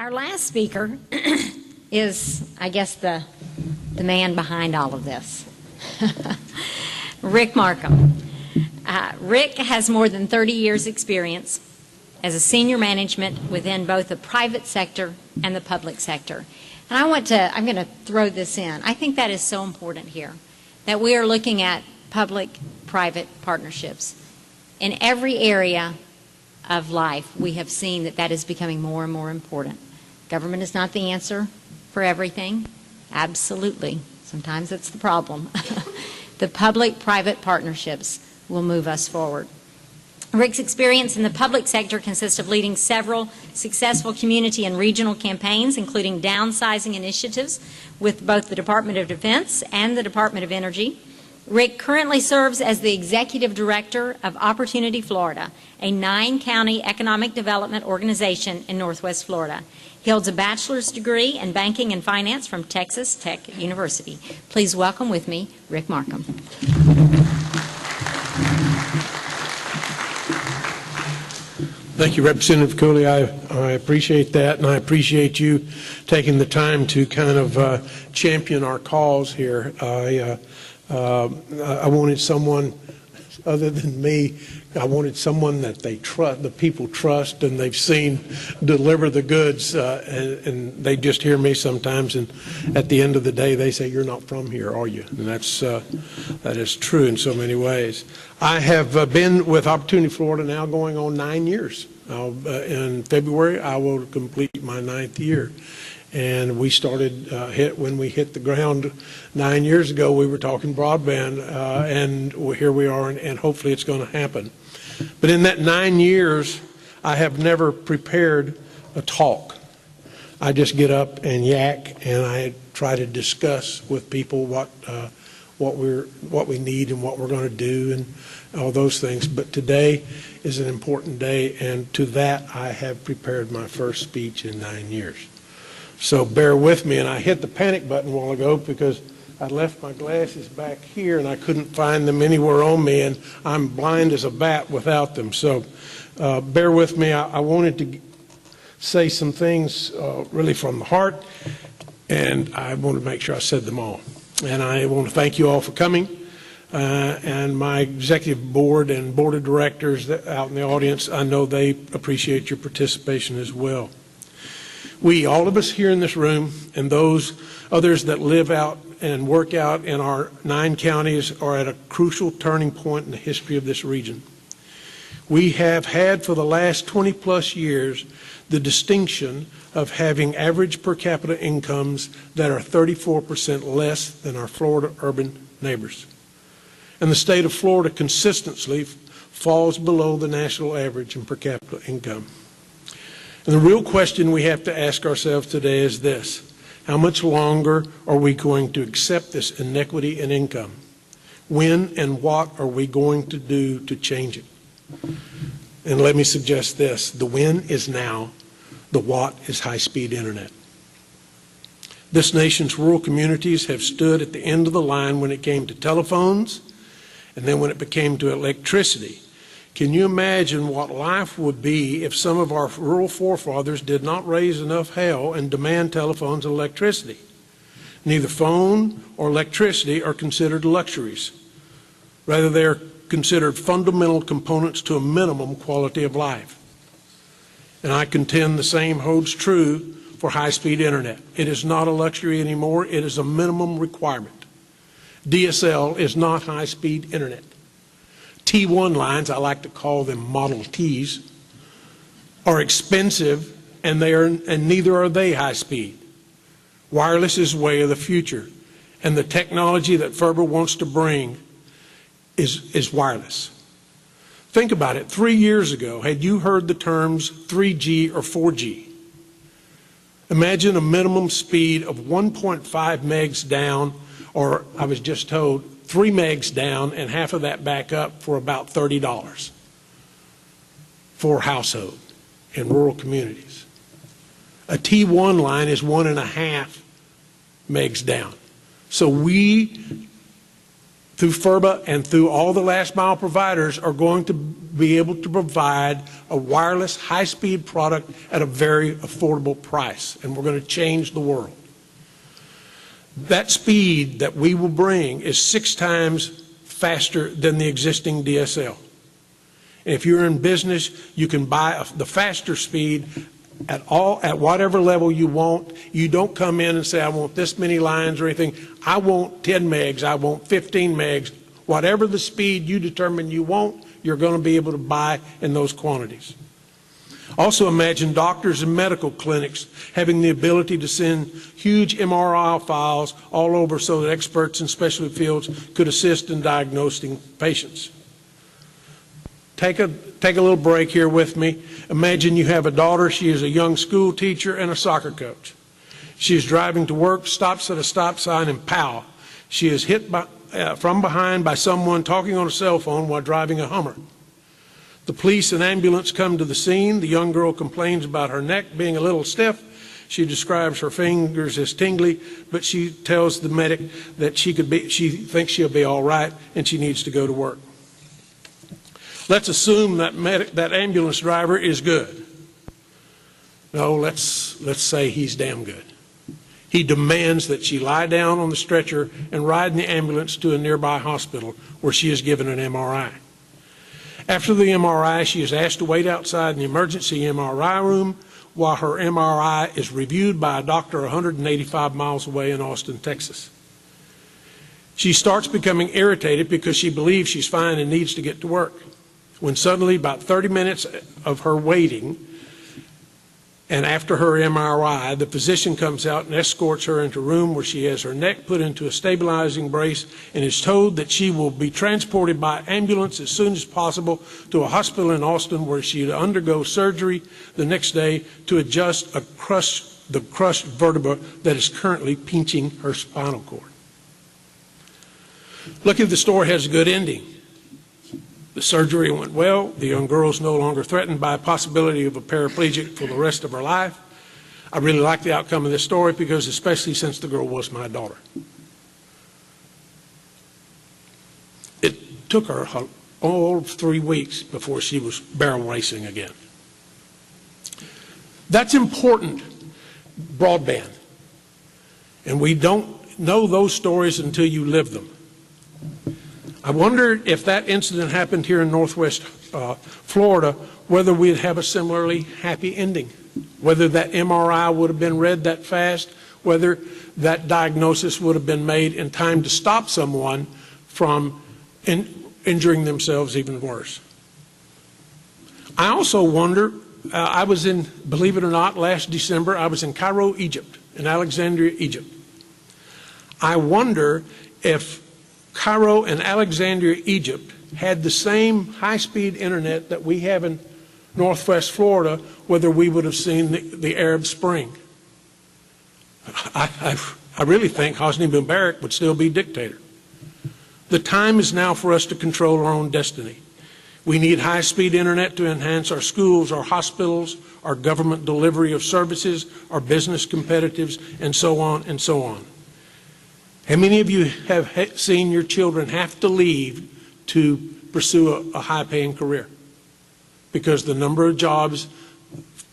Our last speaker is, I guess, the man behind all of this, Rick Marcum. Rick has more than 30 years' experience as a senior management within both the private sector and the public sector. And I'm going to throw this in. I think that is so important here, that we are looking at public-private partnerships. In every area of life, we have seen that that is becoming more and more important. Government is not the answer for everything. Absolutely. Sometimes it's the problem. The public-private partnerships will move us forward. Rick's experience in the public sector consists of leading several successful community and regional campaigns, including downsizing initiatives with both the Department of Defense and the Department of Energy. Rick currently serves as the Executive Director of Opportunity Florida, a 9-county economic development organization in Northwest Florida. He holds a bachelor's degree in banking and finance from Texas Tech University. Please welcome with me, Rick Marcum. Thank you, Representative Cooley. I appreciate that, and I appreciate you taking the time to kind of champion our cause here. I wanted someone other than me. I wanted someone that they trust, the people trust, and they've seen deliver the goods, and they just hear me sometimes, and at the end of the day, they say, "You're not from here, are you?" And that is true in so many ways. I have been with Opportunity Florida now going on 9 years. In February, I will complete my 9th year. And we started, when we hit the ground 9 years ago, we were talking broadband, and here we are, and hopefully it's going to happen. But in that 9 years, I have never prepared a talk. I just get up and yak, and I try to discuss with people what we need and what we're going to do and all those things. But today is an important day, and to that I have prepared my first speech in 9 years. So bear with me. And I hit the panic button a while ago because I left my glasses back here and I couldn't find them anywhere on me, and I'm blind as a bat without them. So bear with me. I wanted to say some things really from the heart, and I want to make sure I said them all. And I want to thank you all for coming, and my executive board and board of directors out in the audience. I know they appreciate your participation as well. We, all of us here in this room, and those others that live out and work out in our 9 counties, are at a crucial turning point in the history of this region. We have had for the last 20 plus years the distinction of having average per capita incomes that are 34% less than our Florida urban neighbors. And the state of Florida consistently falls below the national average in per capita income. And the real question we have to ask ourselves today is this: how much longer are we going to accept this inequity in income? When and what are we going to do to change it? And let me suggest this: the when is now, the what is high-speed internet. This nation's rural communities have stood at the end of the line when it came to telephones, and then when it became to electricity. Can you imagine what life would be if some of our rural forefathers did not raise enough hell and demand telephones and electricity? Neither phone or electricity are considered luxuries. Rather, they are considered fundamental components to a minimum quality of life. And I contend the same holds true for high-speed internet. It is not a luxury anymore. It is a minimum requirement. DSL is not high-speed internet. T1 lines, I like to call them Model Ts, are expensive, and neither are they high speed. Wireless is way of the future, and the technology that Ferber wants to bring is wireless. Think about it. 3 years ago, had you heard the terms 3G or 4G? Imagine a minimum speed of 1.5 megs down, or I was just told 3 megs down and half of that back up for about $30 for a household in rural communities. A T1 line is 1.5 megs down. So we through FERBA and through all the last mile providers, are going to be able to provide a wireless high-speed product at a very affordable price, and we're going to change the world. That speed that we will bring is 6 times faster than the existing DSL. And if you're in business, you can buy the faster speed at whatever level you want. You don't come in and say, I want this many lines or anything. I want 10 megs, I want 15 megs. Whatever the speed you determine you want, you're going to be able to buy in those quantities. Also imagine doctors and medical clinics having the ability to send huge MRI files all over so that experts in specialty fields could assist in diagnosing patients. Take a little break here with me. Imagine you have a daughter. She is a young school teacher and a soccer coach. She is driving to work, stops at a stop sign, and pow, she is hit from behind by someone talking on a cell phone while driving a Hummer. The police and ambulance come to the scene. The young girl complains about her neck being a little stiff. She describes her fingers as tingly, but she tells the medic that she thinks she'll be all right and she needs to go to work. Let's assume that ambulance driver is good. No, let's say he's damn good. He demands that she lie down on the stretcher and ride in the ambulance to a nearby hospital where she is given an MRI. After the MRI, she is asked to wait outside in the emergency MRI room while her MRI is reviewed by a doctor 185 miles away in Austin, Texas. She starts becoming irritated because she believes she's fine and needs to get to work, when suddenly, about 30 minutes of her waiting, and after her MRI, the physician comes out and escorts her into a room where she has her neck put into a stabilizing brace and is told that she will be transported by ambulance as soon as possible to a hospital in Austin where she will undergo surgery the next day to adjust the crushed vertebra that is currently pinching her spinal cord. Luckily, the story has a good ending. The surgery went well. The young girl is no longer threatened by a possibility of a paraplegic for the rest of her life. I really like the outcome of this story because, especially since the girl was my daughter. It took her all 3 weeks before she was barrel racing again. That's important, broadband. And we don't know those stories until you live them. I wonder if that incident happened here in Northwest Florida, whether we'd have a similarly happy ending, whether that MRI would have been read that fast, whether that diagnosis would have been made in time to stop someone from injuring themselves even worse. I also wonder, I was in, believe it or not, last December, I was in Cairo, Egypt, in Alexandria, Egypt. I wonder if Cairo and Alexandria, Egypt, had the same high-speed internet that we have in Northwest Florida, whether we would have seen the Arab Spring. I really think Hosni Mubarak would still be dictator. The time is now for us to control our own destiny. We need high-speed internet to enhance our schools, our hospitals, our government delivery of services, our business competitiveness, and so on and so on. How many of you have seen your children have to leave to pursue a high-paying career? Because the number of jobs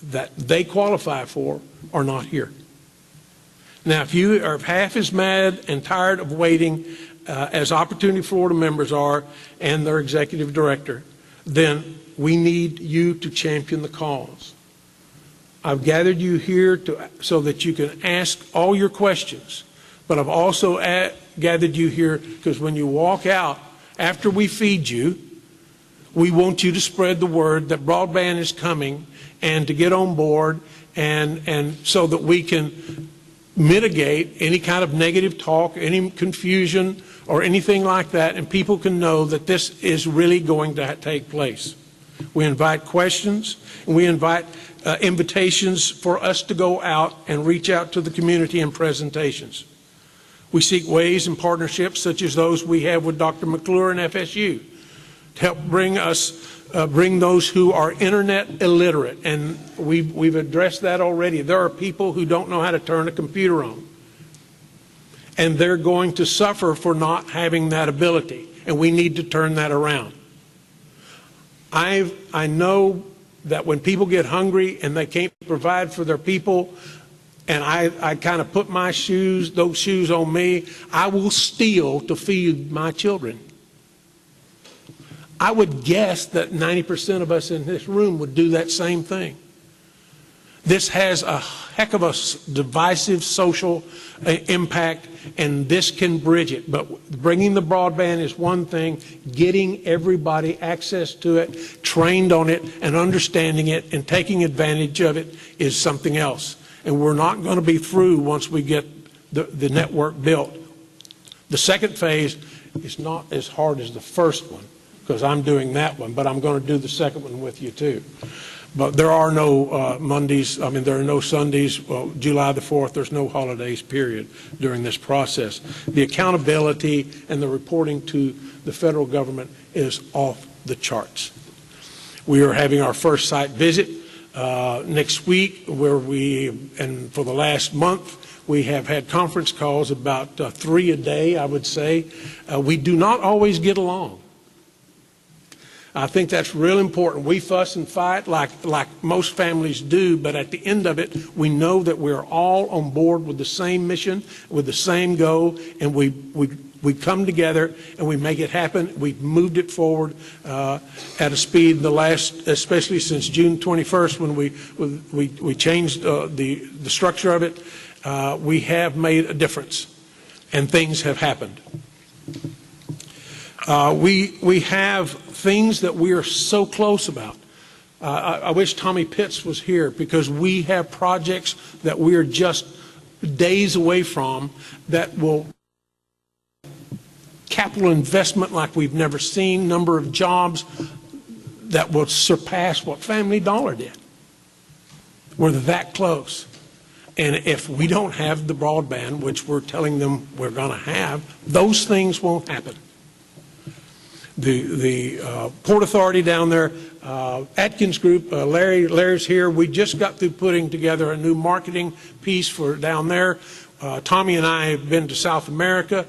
that they qualify for are not here. Now, if you are half as mad and tired of waiting as Opportunity Florida members are and their executive director, then we need you to champion the cause. I've gathered you here so that you can ask all your questions. But I've also gathered you here because when you walk out, after we feed you, we want you to spread the word that broadband is coming and to get on board and so that we can mitigate any kind of negative talk, any confusion or anything like that, and people can know that this is really going to take place. We invite questions and we invite invitations for us to go out and reach out to the community in presentations. We seek ways and partnerships such as those we have with Dr. McClure and FSU to help bring those who are internet illiterate. And we've addressed that already. There are people who don't know how to turn a computer on. and they're going to suffer for not having that ability, and we need to turn that around. I know that when people get hungry and they can't provide for their people, and I kind of put those shoes on me, I will steal to feed my children. I would guess that 90% of us in this room would do that same thing. This has a heck of a divisive social impact, and this can bridge it. But bringing the broadband is one thing. Getting everybody access to it, trained on it, and understanding it, and taking advantage of it is something else. And we're not going to be through once we get the network built. The second phase is not as hard as the first one, because I'm doing that one, but I'm going to do the second one with you too. But there are no Mondays, there are no Sundays, well, July the 4th, there's no holidays, period, during this process. The accountability and the reporting to the federal government is off the charts. We are having our first site visit next week, where and for the last month, we have had conference calls, about 3 a day, I would say. We do not always get along. I think that's real important. We fuss and fight like most families do, but at the end of it, we know that we're all on board with the same mission, with the same goal, and we come together and we make it happen. We've moved it forward at a speed especially since June 21st, when we changed the structure of it. We have made a difference, and things have happened. We have things that we are so close about. I wish Tommy Pitts was here, because we have projects that we are just days away from that will capital investment like we've never seen, number of jobs that will surpass what Family Dollar did. We're that close. And if we don't have the broadband, which we're telling them we're going to have, those things won't happen. The Port Authority down there, Atkins Group, Larry's here. We just got through putting together a new marketing piece for down there. Tommy and I have been to South America.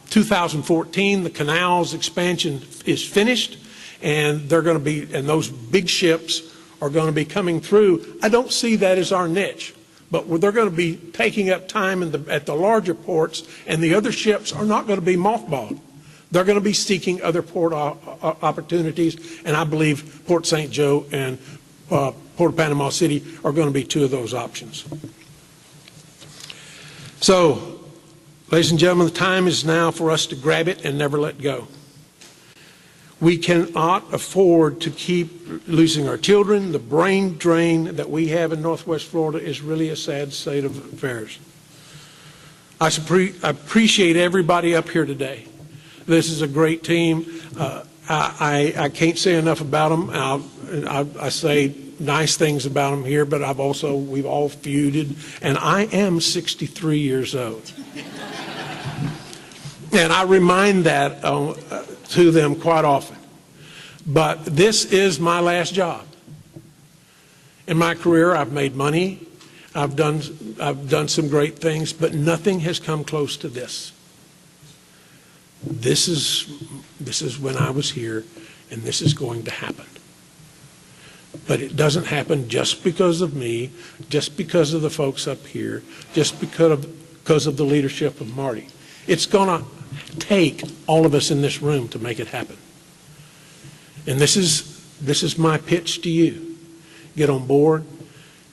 2014, the canals expansion is finished, and they're going to be, and those big ships are going to be coming through. I don't see that as our niche, but they're going to be taking up time at the larger ports, and the other ships are not going to be mothballed. They're going to be seeking other port opportunities, and I believe Port St. Joe and Port of Panama City are going to be two of those options. So, ladies and gentlemen, the time is now for us to grab it and never let go. We cannot afford to keep losing our children. The brain drain that we have in Northwest Florida is really a sad state of affairs. I appreciate everybody up here today. This is a great team. I can't say enough about them. I say nice things about them here, but we've all feuded, and I am 63 years old. And I remind that to them quite often. But this is my last job. In my career, I've made money. I've done some great things, but nothing has come close to this. This is when I was here, and this is going to happen. But it doesn't happen just because of me, just because of the folks up here, just because of the leadership of Marty. It's going to take all of us in this room to make it happen. And this is my pitch to you. Get on board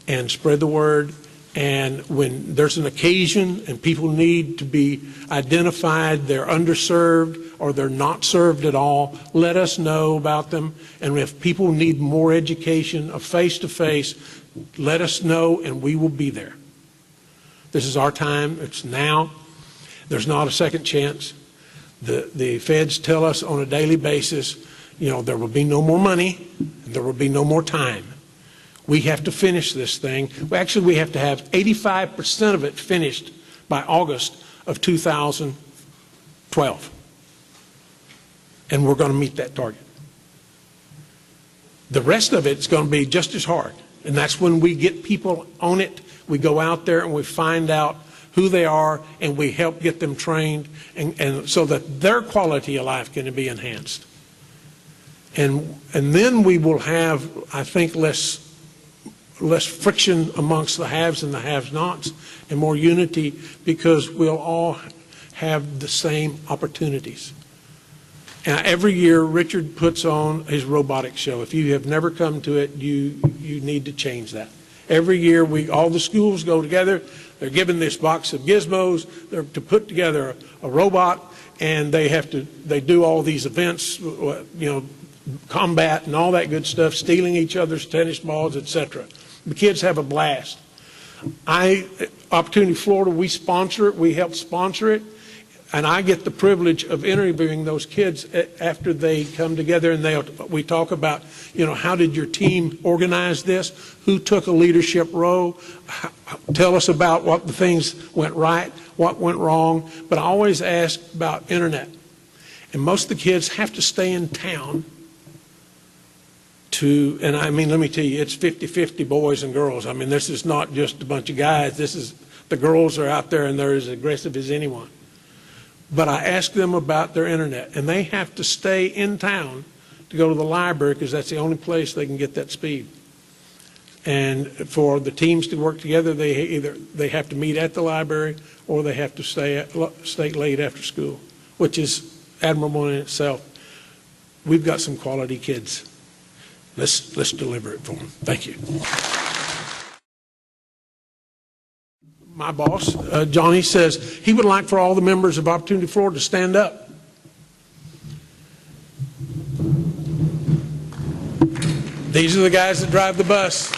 and spread the word. And when there's an occasion and people need to be identified, they're underserved or they're not served at all, let us know about them. And if people need more education, a face-to-face, let us know and we will be there. This is our time. It's now. There's not a second chance. The feds tell us on a daily basis, there will be no more money and there will be no more time. We have to finish this thing. Actually, we have to have 85% of it finished by August of 2012. And we're going to meet that target. The rest of it's going to be just as hard. And that's when we get people on it. We go out there and we find out who they are, and we help get them trained, and so that their quality of life can be enhanced. And then we will have, I think, less friction amongst the haves and the have-nots, and more unity, because we'll all have the same opportunities. And every year, Richard puts on his robotics show. If you have never come to it, you need to change that. Every year, all the schools go together. They're given this box of gizmos. They're to put together a robot, and they do all these events, combat and all that good stuff, stealing each other's tennis balls, etc. The kids have a blast. Opportunity Florida, we sponsor it. We help sponsor it. And I get the privilege of interviewing those kids after they come together, and we talk about, how did your team organize this? Who took a leadership role? Tell us about what the things went right, what went wrong. But I always ask about internet. And most of the kids have to stay in town and let me tell you, it's 50-50 boys and girls. I mean, this is not just a bunch of guys. The girls are out there, and they're as aggressive as anyone. But I ask them about their internet, and they have to stay in town to go to the library, because that's the only place they can get that speed. And for the teams to work together, they have to meet at the library, or they have to stay late after school, which is admirable in itself. We've got some quality kids. Let's deliver it for them. Thank you. My boss, Johnny, says he would like for all the members of Opportunity Florida to stand up. These are the guys that drive the bus.